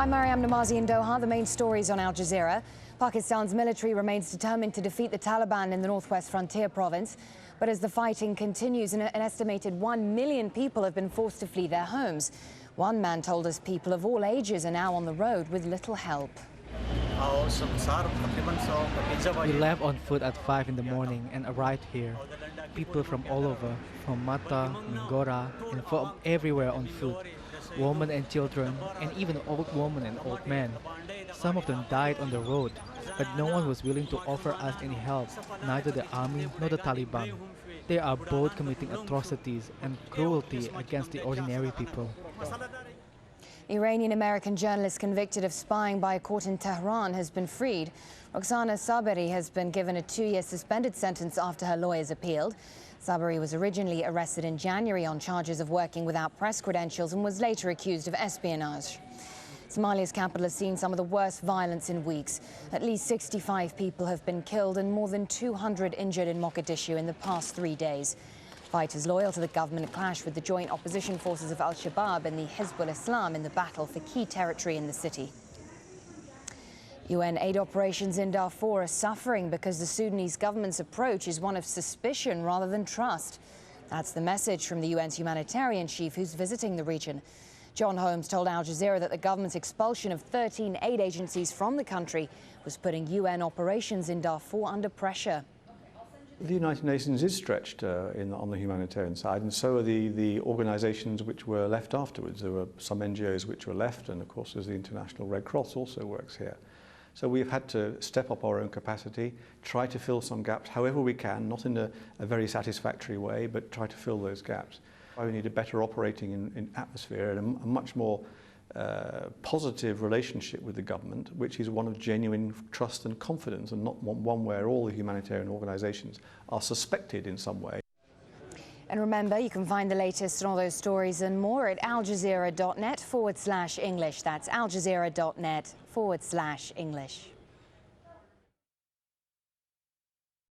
I'm Mariam Namazi in Doha. The main stories on Al Jazeera. Pakistan's military remains determined to defeat the Taliban in the northwest frontier province. But as the fighting continues, an estimated 1 million people have been forced to flee their homes. One man told us people of all ages are now on the road with little help. We left on foot at 5 in the morning and arrived here. People from all over, from Mata, Mingora, and from everywhere on foot. Women and children, and even old women and old men. Some of them died on the road, but no one was willing to offer us any help, neither the army nor the Taliban. They are both committing atrocities and cruelty against the ordinary people. Iranian-American journalist convicted of spying by a court in Tehran has been freed. Roxana Saberi has been given a 2-year suspended sentence after her lawyers appealed. Saberi was originally arrested in January on charges of working without press credentials and was later accused of espionage. Somalia's capital has seen some of the worst violence in weeks. At least 65 people have been killed and more than 200 injured in Mogadishu in the past 3 days. Fighters loyal to the government clashed with the joint opposition forces of Al-Shabaab and the Hizbul Islam in the battle for key territory in the city. UN aid operations in Darfur are suffering because the Sudanese government's approach is one of suspicion rather than trust. That's the message from the UN's humanitarian chief who's visiting the region. John Holmes told Al Jazeera that the government's expulsion of 13 aid agencies from the country was putting UN operations in Darfur under pressure. The United Nations is stretched on the humanitarian side, and so are the organisations which were left afterwards. There were some NGOs which were left, and of course there's the International Red Cross also works here. So we've had to step up our own capacity, try to fill some gaps however we can, not in a very satisfactory way, but try to fill those gaps. We need a better operating in atmosphere and a much more positive relationship with the government, which is one of genuine trust and confidence, and not one where all the humanitarian organisations are suspected in some way. And remember, you can find the latest on all those stories and more at aljazeera.net/English. That's aljazeera.net/English.